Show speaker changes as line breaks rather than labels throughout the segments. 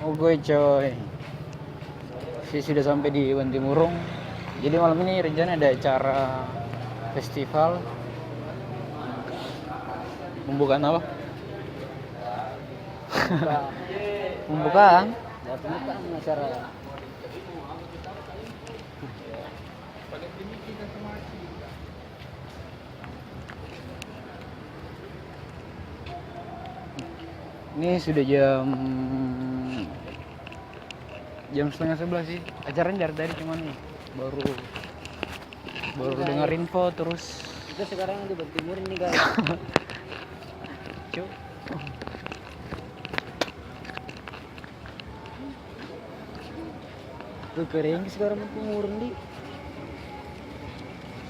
Oh gue coy, sudah sampai di Bantimurung. Jadi malam ini rencana ada acara festival pembukaan apa? Pembukaan?
Ya, pembukaan acara.
Ini sudah jam setengah 11 sih. Acaranya dari tadi cuman baru dengar info terus.
Kita sekarang di Bantimur ini guys.
Cuk.
Tuh kering sekarang Bantimur nih.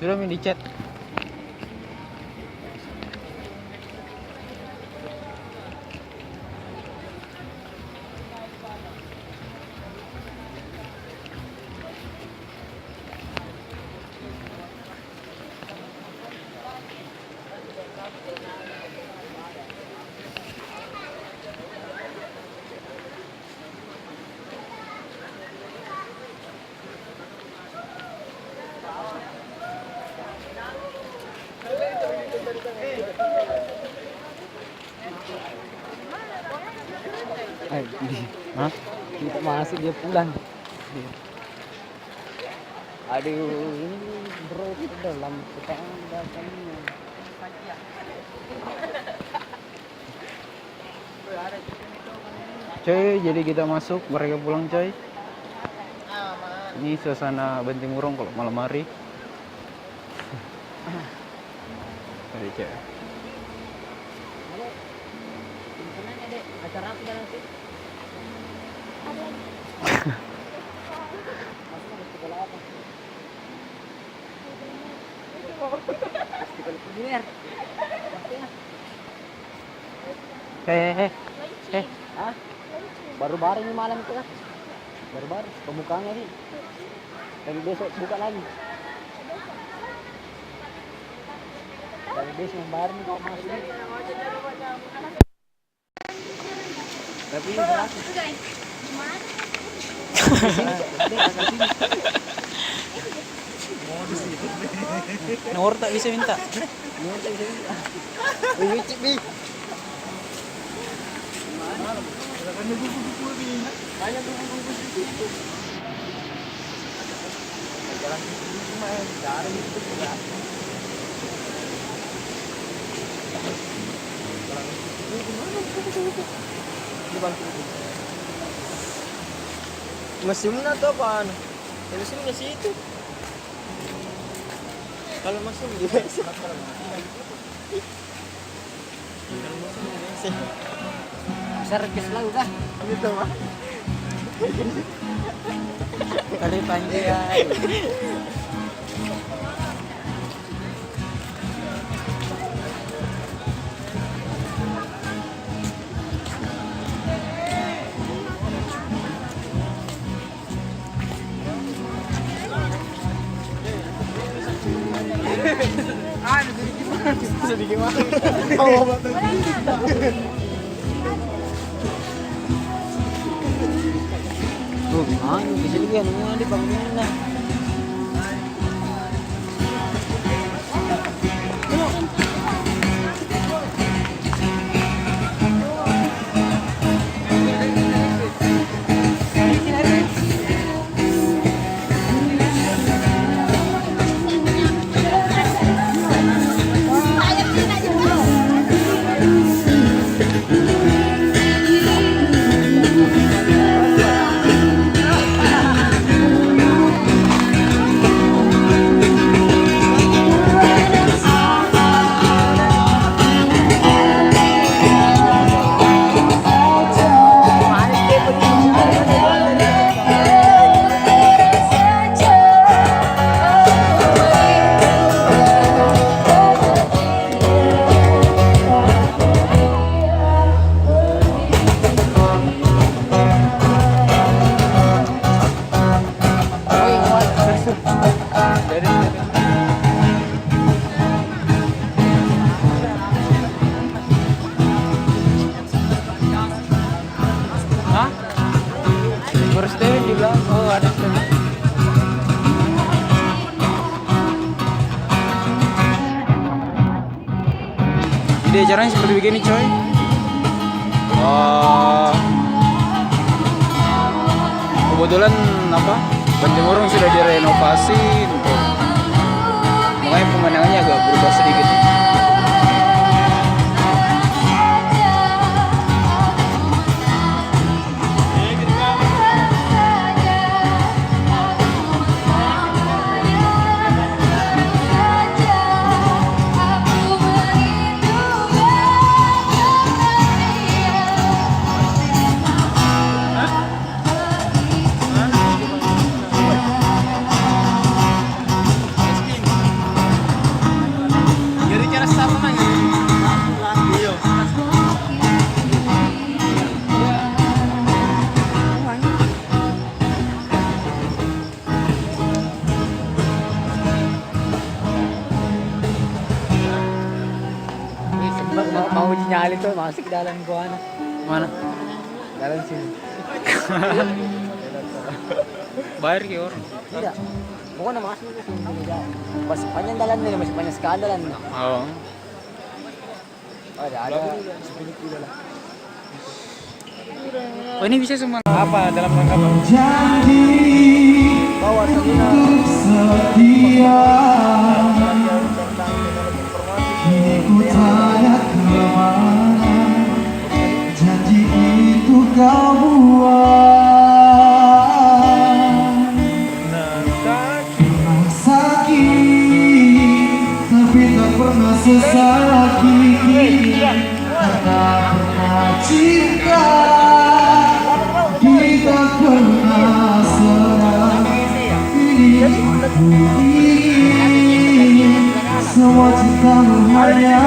Sudah main di chat. Hah?
Kita masuk dia pulang. Aduh, ini bro itu dalam tetangga.
Coy, jadi kita masuk, mereka pulang coy. Ini suasana Bantimurung kalau malam hari. Ada coy.
Acara apa nanti? Ada lagi. Festival apa? Festival kuliner. Hah? Baru-baru ini malam itu kan? Baru-baru pembukaannya nih. Dan besok buka lagi. Dari besok baru nih kalau masuk. Tapi ini gratis.
Nomor tak bisa minta.
Nomor tak bisa minta. Wih, cik nih. Banyak buku-buku nih. Banyak buku-buku di situ. Jalan itu main, jarang itu juga. Museumnya tuh apaan? Museumnya sih itu. Kalau museum di Indonesia. Servis lah udah. Gitu mah.
Kali panjang.
Jadi gimana? Oh, betul. Tuh, bisa juga namanya di bangunan lah.
Jadi acaranya seperti begini coy. Kebetulan apa? Bantimurung sudah direnovasi, makanya pemandangannya agak berubah sedikit.
Mau nyali tuh masuk dalam gua anak.
Mana?
Dalam sini.
Bayar ke orang?
Tidak. Pokoknya masuk ke sini. Masih panjang jalan nih, masih panjang sekali jalan.
Oh.
Ada 10 kilo lah.
Oh ini bisa semua apa dalam rangka apa?
Bawa setia.
Ku tanya kemana janji itu kau buat. Pernah sakit tapi tak pernah sesakit ini, karena pernah cinta kita pernah serang. Ini aku ingin semua cintamu hanya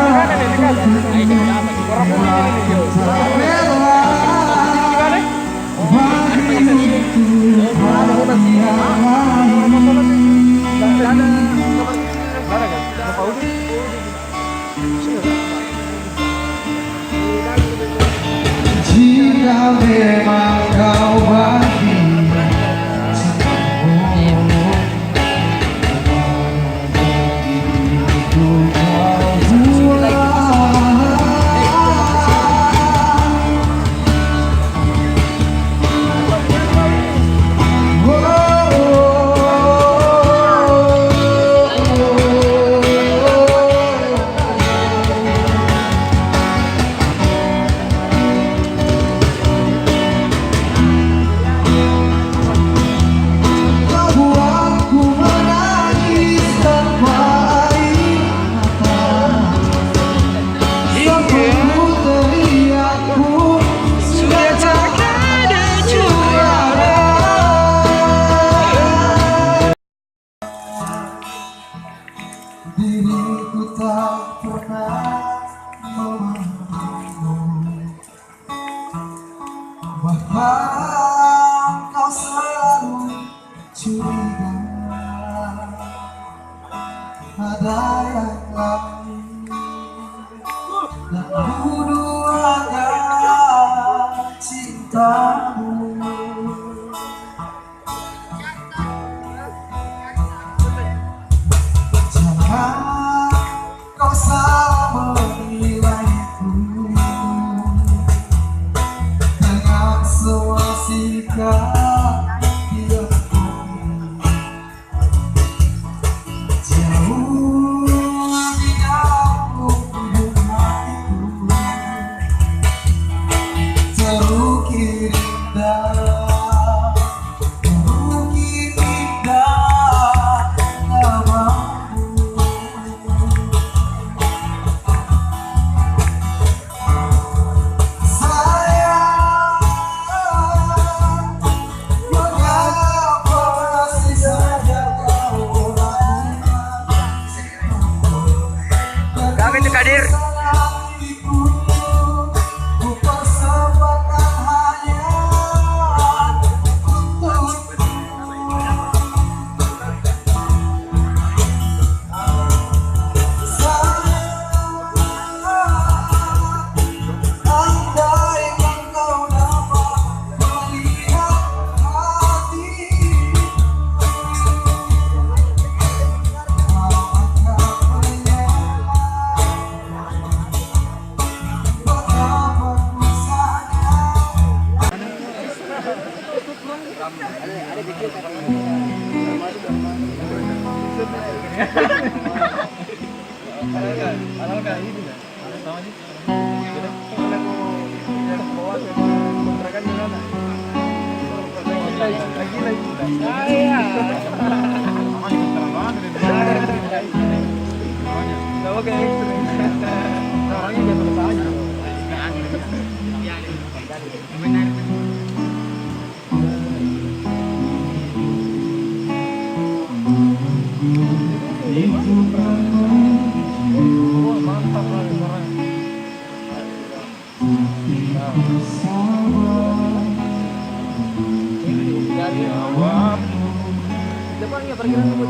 jika memang kau bagi diriku tak pernah memahamimu, bahkan kau selalu curiga ada yang lain dan kuduakan cintamu. Kau salah menilaiku dengan semua sikap yang jauh di dalam hubunganku.
Sama sih. Jadi kalau aku pindah ke bawah kontrakan di mana? Lagi. Ah iya. Nama kayak ekstrim. Orangnya biasa aja. Mantap lah orang. Dari awal. Depannya perkiraan sebut.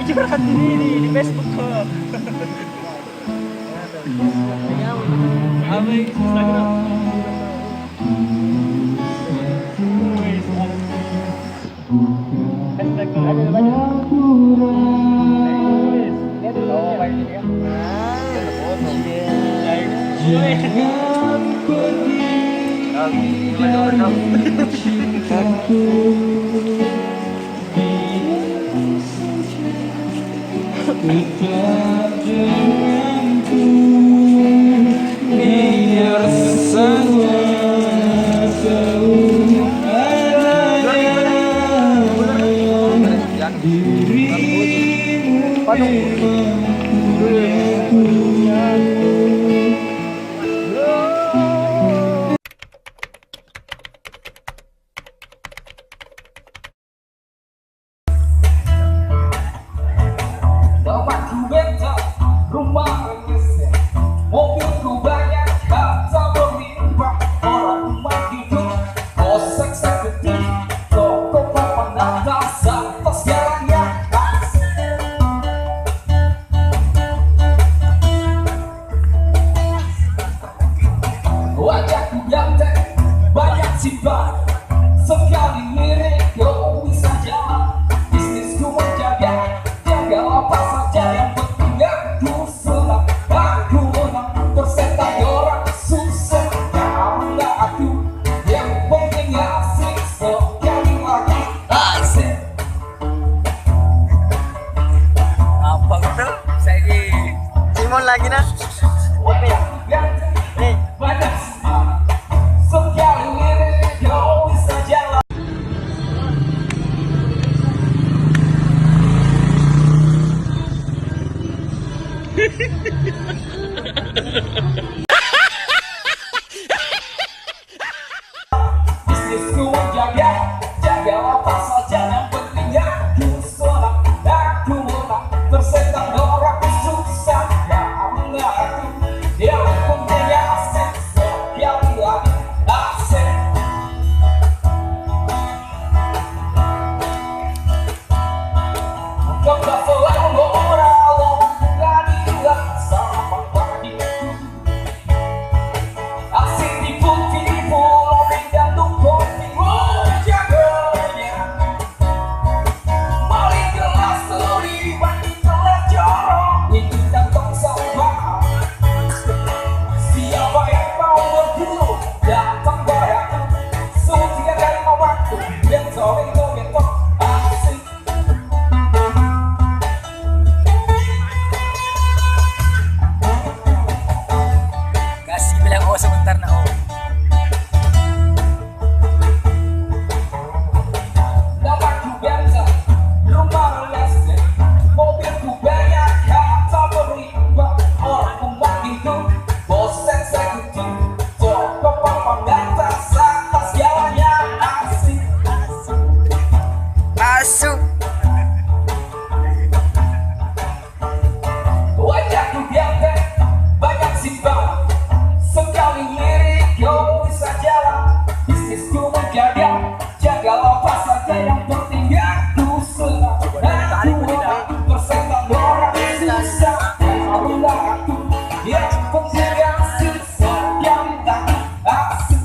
Curhat di Facebook kok. Apa Instagram? Hashtag ada banyak.
Tetap denganku biar semua tahu adanya dirimu wajahku ganteng, banyak sifat, sekali mirip kau bisa jalan. Bisnisku menjaga, jaga apa saja yang penting aku senang. Aku menang, persetan orang susah, kamu gak aku. Yang penting asik, sekali lagi asik.
Apa betul? Saya di Simon lagi nah.
Wajahku ganteng, banyak sifat, sekali mirip kau bisa jalan. Bisnisku menjaga, jaga apa saja yang penting aku senang. Aku menang, persetan orang susah, kamu gak aku. Yang penting asik, sekali lagi asik. Kau tak selalu orang berani sama padiku. Asik tipu-tipu, lebih jantung kopi, jaganya. Mari gelas terlibat di gelas jorok, itu kantong sampah. Siapa yang mau berburu, datang padaku. Setiap kali mau waktu, yang joget-joget asik.
Kasih bilang oh sebentar nah oh.
Dapatku benza, rumah listrik, mobilku banyak, harta berlimpah. Orang pembantu, bos eksekutif, toko papan atas, atas jalannya asik.
Masuk.
Wajahku ganteng, banyak sifat, sekali lirik kau bisa jalan. Bisnisku menjaga, jaga apa saja yang penting aku senang. Aku menang, persetan orang susah, kamu lah aku. Yang penting asik, sekali lagi asik.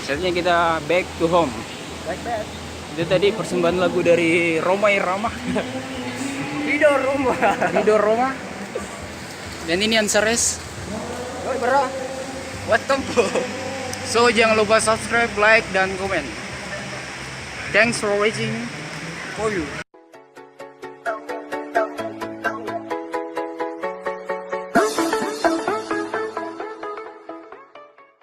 Saatnya kita back to home.
Baik, baik.
Itu tadi persembahan lagu dari Roma Irama.
Video rumah.
Rido Roma. Dan ini Ansares.
Oi, bro.
What tempo. So jangan lupa subscribe, like, dan komen. Thanks for watching. For you.